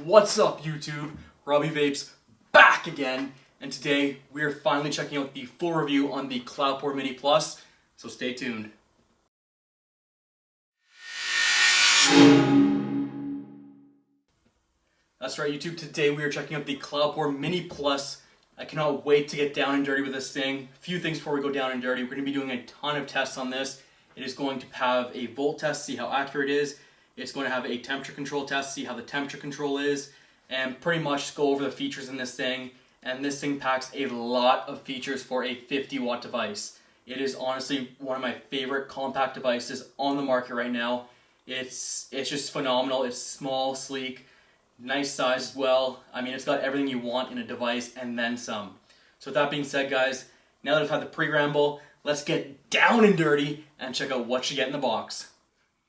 What's up YouTube? Robbie Vapes back again, and today we are finally checking out the full review on the Cloupor Mini Plus, so stay tuned. That's right YouTube, today we are checking out the Cloupor Mini Plus. I cannot wait to get down and dirty with this thing. A few things before we go down and dirty. We're going to be doing a ton of tests on this. It is going to have a volt test, see how accurate it is. It's going to have a temperature control test, see how the temperature control is, and pretty much go over the features in this thing. And this thing packs a lot of features for a 50-watt device. It is honestly one of my favorite compact devices on the market right now. It's just phenomenal. It's small, sleek, nice size as well. I mean, it's got everything you want in a device and then some. So with that being said, guys, now that I've had the pre-ramble, let's get down and dirty and check out what you get in the box.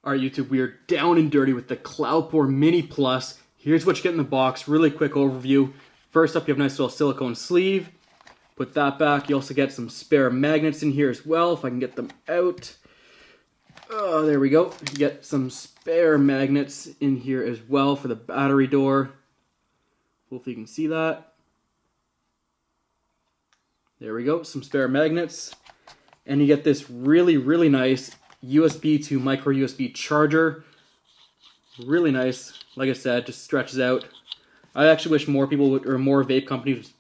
Alright YouTube, we are down and dirty with the Cloupor Mini Plus. Here's what you get in the box. Really quick overview. First up, you have a nice little silicone sleeve. Put that back. You also get some spare magnets in here as well, if I can get them out. Oh, there we go. You get some spare magnets in here as well for the battery door. Hopefully you can see that. There we go, some spare magnets. And you get this really, really nice USB to micro USB charger. Really nice. Like I said, just stretches out. I actually wish more people would, or more vape companies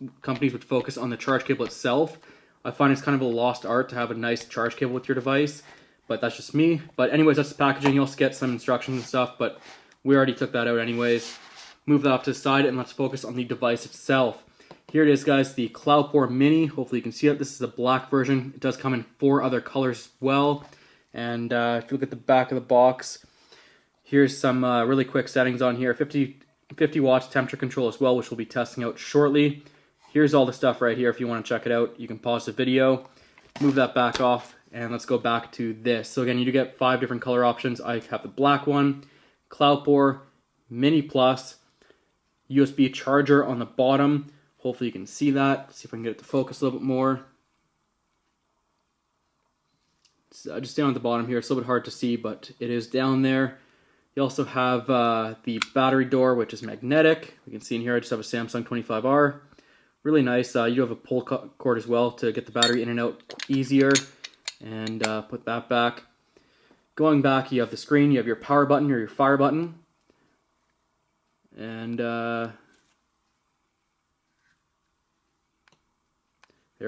would focus on the charge cable itself. I find it's kind of a lost art to have a nice charge cable with your device, but that's just me. But anyways, that's the packaging. You also get some instructions and stuff, but we already took that out anyways. Move that off to the side and let's focus on the device itself. Here it is, guys, the Cloupor Mini. Hopefully you can see it. This is a black version. It does come in 4 other colors as well. And if you look at the back of the box, here's some really quick settings on here. 50 watts temperature control as well, which we'll be testing out shortly. Here's all the stuff right here. If you want to check it out, you can pause the video, move that back off, and let's go back to this. So again, you do get 5 different color options. I have the black one, Cloupor Mini Plus, USB charger on the bottom. Hopefully you can see that. Let's see if I can get it to focus a little bit more. Just down at the bottom here. It's a little bit hard to see, but it is down there. You also have the battery door, which is magnetic. We can see in here I just have a Samsung 25R. Really nice. You do have a pull cord as well to get the battery in and out easier. And put that back. Going back, you have the screen. You have your power button or your fire button. And there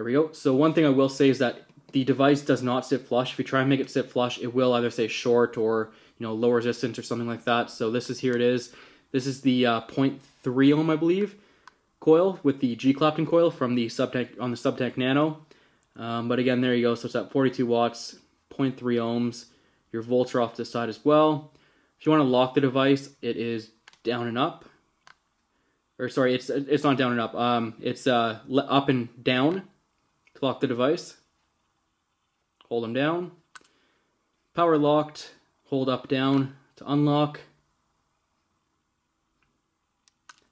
we go. So one thing I will say is that the device does not sit flush. If you try and make it sit flush, it will either say short or low resistance or something like that. So here it is. This is the 0.3 ohm, I believe, coil with the G Clapton coil from the Subtank on the Subtank Nano. But again, there you go. So it's at 42 watts, 0.3 ohms. Your volts are off to the side as well. If you want to lock the device, it is down and up. Or sorry, it's not down and up. It's up and down to lock the device. Hold them down. Power locked. Hold up, down to unlock.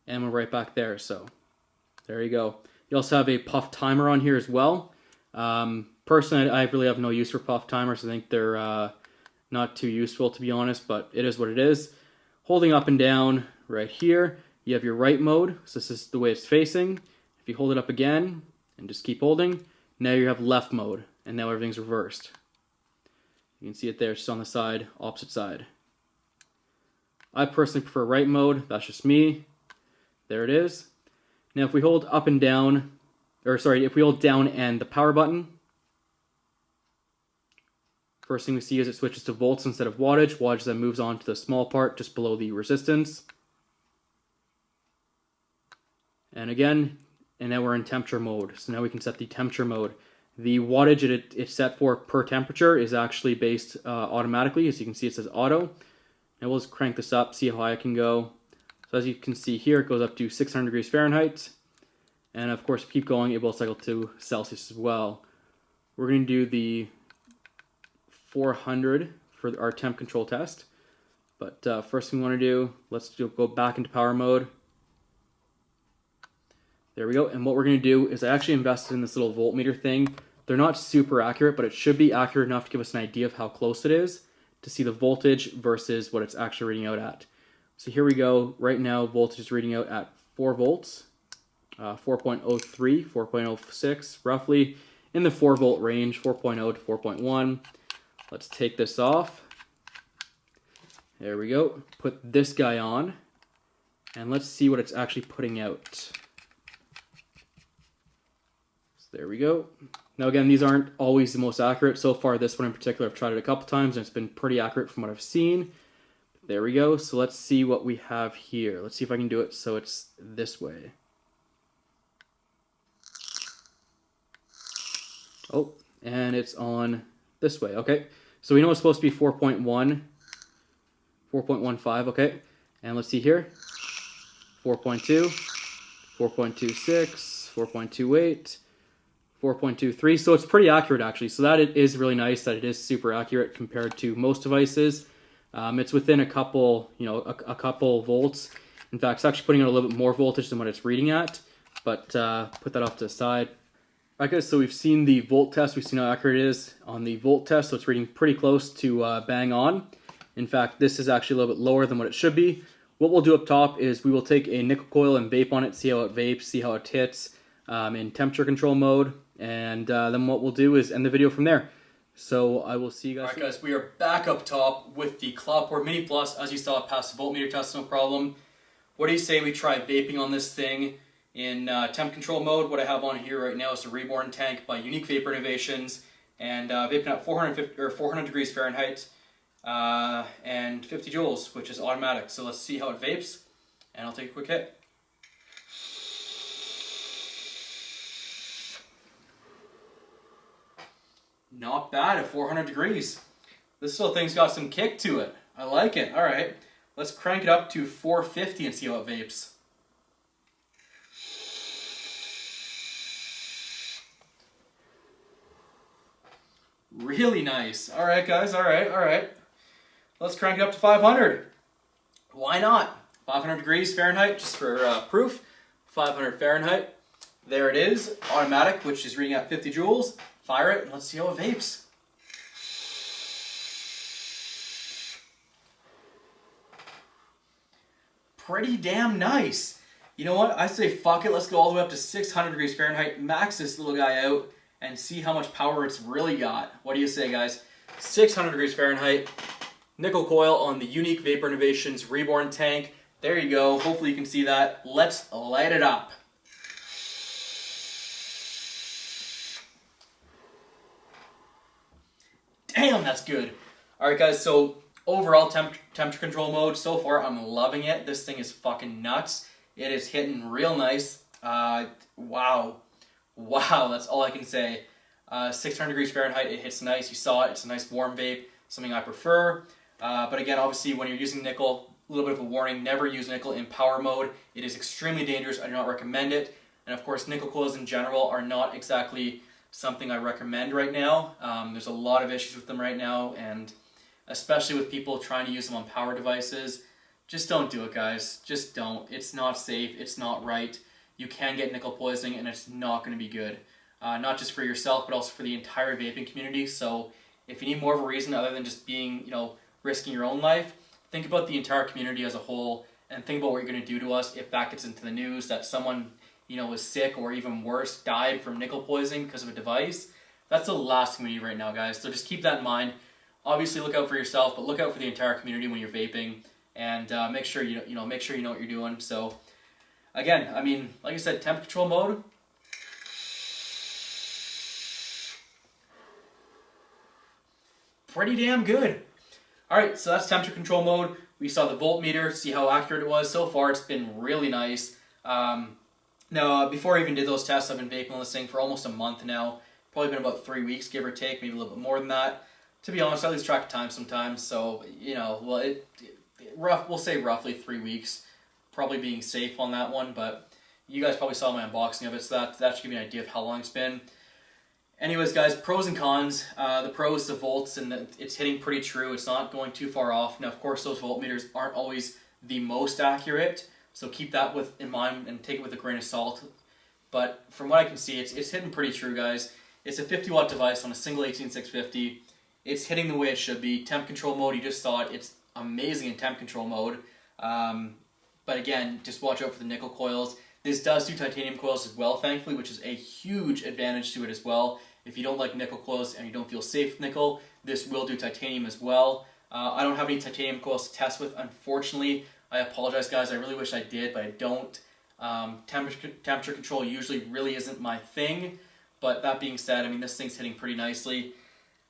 And we're right back there. So there you go. You also have a puff timer on here as well. Personally, I really have no use for puff timers. I think they're not too useful, to be honest, but it is what it is. Holding up and down right here, you have your right mode. So this is the way it's facing. If you hold it up again and just keep holding, now you have left mode. And now everything's reversed. You can see it there, it's just on the side, opposite side. I personally prefer right mode, that's just me. There it is. Now if we hold up and down, if we hold down and the power button, first thing we see is it switches to volts instead of wattage. Wattage then moves on to the small part just below the resistance. And again, and now we're in temperature mode. So now we can set the temperature mode. The wattage it's set for per temperature is actually based automatically. As you can see, it says auto. And we'll just crank this up, see how high it can go. So as you can see here, it goes up to 600 degrees Fahrenheit. And of course, if you keep going, it will cycle to Celsius as well. We're going to do the 400 for our temp control test. But first thing we want to do, let's go back into power mode. There we go, and what we're going to do is I actually invested in this little voltmeter thing. They're not super accurate, but it should be accurate enough to give us an idea of how close it is to see the voltage versus what it's actually reading out at. So here we go. Right now, voltage is reading out at 4 volts, 4.03, 4.06, roughly in the 4 volt range, 4.0 to 4.1. Let's take this off. There we go. Put this guy on, and let's see what it's actually putting out. So there we go. Now again, these aren't always the most accurate. So far, this one in particular, I've tried it a couple times, and it's been pretty accurate from what I've seen. There we go. So let's see what we have here. Let's see if I can do it so it's this way. Oh, and it's on this way. Okay, so we know it's supposed to be 4.1, 4.15, okay. And let's see here. 4.2, 4.26, 4.28, 4.23. So it's pretty accurate actually. So that it is really nice that it is super accurate compared to most devices. It's within a couple, a couple volts. In fact, it's actually putting out a little bit more voltage than what it's reading at. But put that off to the side. Alright guys, so we've seen the volt test. We've seen how accurate it is on the volt test. So it's reading pretty close to bang on. In fact, this is actually a little bit lower than what it should be. What we'll do up top is we will take a nickel coil and vape on it, see how it vapes, see how it hits in temperature control mode. And then what we'll do is end the video from there. So I will see you guys. Alright guys, we are back up top with the Cloupor Mini Plus. As you saw, it passed the voltmeter test, no problem. What do you say we try vaping on this thing in temp control mode? What I have on here right now is the Reborn Tank by Unique Vapor Innovations, and vaping at 400 degrees Fahrenheit and 50 joules, which is automatic. So let's see how it vapes, and I'll take a quick hit. Not bad at 400 degrees. This little thing's got some kick to it. I like it. All right, let's crank it up to 450 and see how it vapes. Really nice. All right, guys. All right. Let's crank it up to 500. Why not? 500 degrees Fahrenheit, just for proof. 500 Fahrenheit. There it is. Automatic, which is reading at 50 joules. Fire it, and let's see how it vapes. Pretty damn nice. You know what? I say fuck it. Let's go all the way up to 600 degrees Fahrenheit. Max this little guy out and see how much power it's really got. What do you say, guys? 600 degrees Fahrenheit. Nickel coil on the Unique Vapor Innovations Reborn Tank. There you go. Hopefully you can see that. Let's light it up. Damn, that's good. Alright guys, so overall temperature control mode, so far I'm loving it. This thing is fucking nuts. It is hitting real nice. Wow, that's all I can say. 600 degrees Fahrenheit, it hits nice. You saw it, it's a nice warm vape, something I prefer. But again, obviously when you're using nickel, a little bit of a warning, never use nickel in power mode. It is extremely dangerous, I do not recommend it. And of course, nickel coils in general are not exactly something I recommend right now. There's a lot of issues with them right now, and especially with people trying to use them on power devices. Just don't do it, guys. Just don't. It's not safe. It's not right. You can get nickel poisoning, and it's not going to be good. Not just for yourself, but also for the entire vaping community. So if you need more of a reason other than just being, risking your own life, think about the entire community as a whole, and think about what you're going to do to us if that gets into the news, that someone was sick or even worse, died from nickel poisoning because of a device. That's the last thing we need right now, guys. So just keep that in mind. Obviously, look out for yourself, but look out for the entire community when you're vaping, and make sure you know what you're doing. So, again, I mean, like I said, temp control mode. Pretty damn good. All right, so that's temperature control mode. We saw the voltmeter, see how accurate it was. So far, it's been really nice. Now, before I even did those tests, I've been vaping on this thing for almost a month now. Probably been about 3 weeks, give or take, maybe a little bit more than that. To be honest, I lose track of time sometimes, so, we'll say roughly 3 weeks. Probably being safe on that one, but you guys probably saw my unboxing of it, so that should give you an idea of how long it's been. Anyways, guys, pros and cons. The pros, the volts, and it's hitting pretty true. It's not going too far off. Now, of course, those voltmeters aren't always the most accurate, so keep that in mind and take it with a grain of salt. But from what I can see, it's hitting pretty true, guys. It's a 50 watt device on a single 18650. It's hitting the way it should be. Temp control mode, you just saw it. It's amazing in temp control mode. But again, just watch out for the nickel coils. This does do titanium coils as well, thankfully, which is a huge advantage to it as well. If you don't like nickel coils and you don't feel safe with nickel, this will do titanium as well. I don't have any titanium coils to test with, unfortunately. I apologize, guys. I really wish I did, but I don't. Temperature control usually really isn't my thing. But that being said, I mean, this thing's hitting pretty nicely.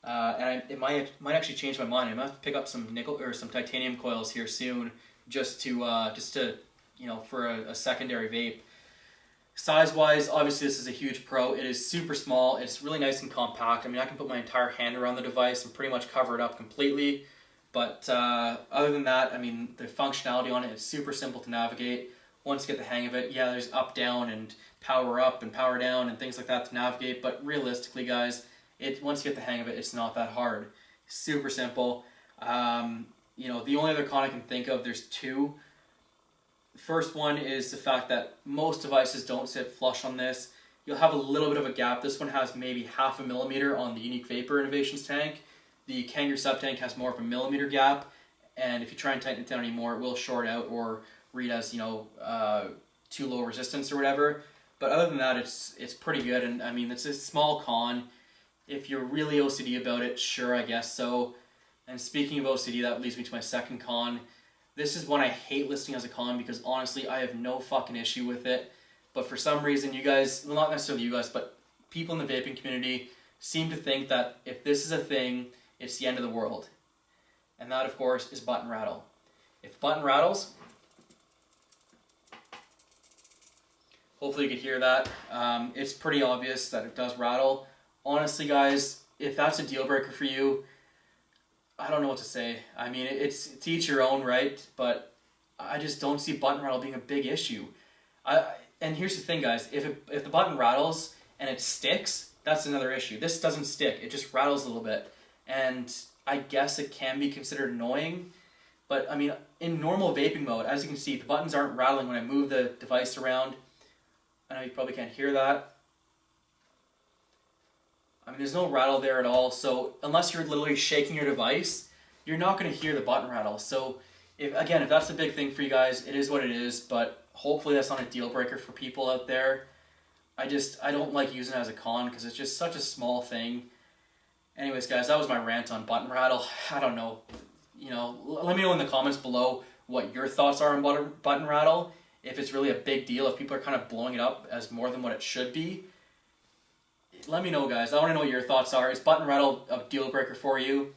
And it might actually change my mind. I might have to pick up some nickel or some titanium coils here soon, just to you know, for a secondary vape. Size-wise, obviously this is a huge pro. It is super small. It's really nice and compact. I mean, I can put my entire hand around the device and pretty much cover it up completely. But other than that, I mean, the functionality on it is super simple to navigate. Once you get the hang of it, yeah, there's up, down, and power down, and things like that to navigate. But realistically, guys, once you get the hang of it, it's not that hard. Super simple. You know, the only other con I can think of, there's two. The first one is the fact that most devices don't sit flush on this. You'll have a little bit of a gap. This one has maybe 0.5 millimeter on the Unique Vapor Innovations tank. The Kangaroo sub tank has more of a millimeter gap, and if you try and tighten it down anymore, it will short out or read as, you know, too low resistance or whatever. But other than that, it's pretty good, and I mean, it's a small con. If you're really OCD about it, sure, I guess so. And speaking of OCD, that leads me to my second con. This is one I hate listing as a con because honestly, I have no fucking issue with it. But for some reason, you guys, well, not necessarily you guys, but people in the vaping community seem to think that if this is a thing, it's the end of the world. And that, of course, is button rattle. If the button rattles, hopefully you could hear that. It's pretty obvious that it does rattle. Honestly, guys, if that's a deal breaker for you, I don't know what to say. I mean, it's to each your own, right? But I just don't see button rattle being a big issue. And here's the thing, guys. If the button rattles and it sticks, that's another issue. This doesn't stick. It just rattles a little bit. And I guess it can be considered annoying. But, I mean, in normal vaping mode, as you can see, the buttons aren't rattling when I move the device around. I know you probably can't hear that. I mean, there's no rattle there at all, so unless you're literally shaking your device, you're not going to hear the button rattle. So, if that's a big thing for you guys, it is what it is, but hopefully that's not a deal breaker for people out there. I don't like using it as a con because it's just such a small thing. Anyways, guys, that was my rant on button rattle. I don't know. You know, let me know in the comments below what your thoughts are on button rattle. If it's really a big deal, if people are kind of blowing it up as more than what it should be. Let me know, guys. I want to know what your thoughts are. Is button rattle a deal breaker for you?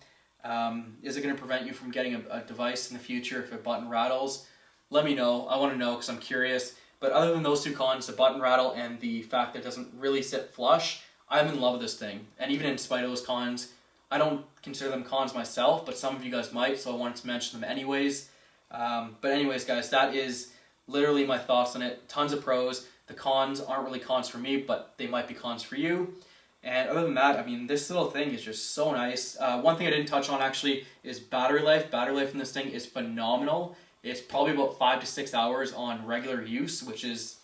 Is it going to prevent you from getting a device in the future if a button rattles? Let me know. I want to know because I'm curious. But other than those two cons, the button rattle and the fact that it doesn't really sit flush, I'm in love with this thing. And even in spite of those cons, I don't consider them cons myself, but some of you guys might, so I wanted to mention them anyways. But anyways, guys, that is literally my thoughts on it. Tons of pros. The cons aren't really cons for me, but they might be cons for you. And other than that, I mean, this little thing is just so nice. One thing I didn't touch on actually is battery life. Battery life in this thing is phenomenal. It's probably about 5 to 6 hours on regular use, which is,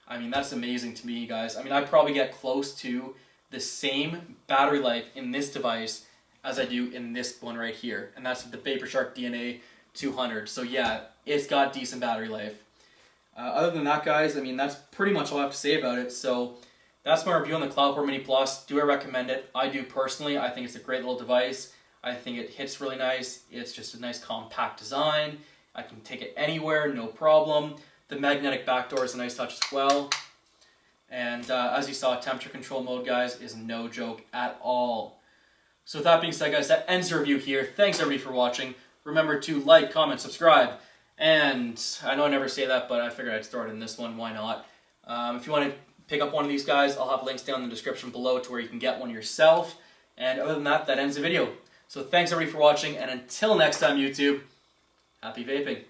I mean, that's amazing to me, guys. I mean, I probably get close to the same battery life in this device as I do in this one right here. And that's the VaporShark DNA 200. So yeah, it's got decent battery life. Other than that, guys, I mean, that's pretty much all I have to say about it. So that's my review on the Cloupor Mini Plus. Do I recommend it? I do personally. I think it's a great little device. I think it hits really nice. It's just a nice compact design. I can take it anywhere, no problem. The magnetic backdoor is a nice touch as well. And as you saw, temperature control mode, guys, is no joke at all. So with that being said, guys, that ends the review here. Thanks, everybody, for watching. Remember to like, comment, subscribe. And I know I never say that, but I figured I'd start in this one. Why not? If you want to pick up one of these guys, I'll have links down in the description below to where you can get one yourself. And other than that, that ends the video. So thanks everybody for watching, and until next time, YouTube, happy vaping.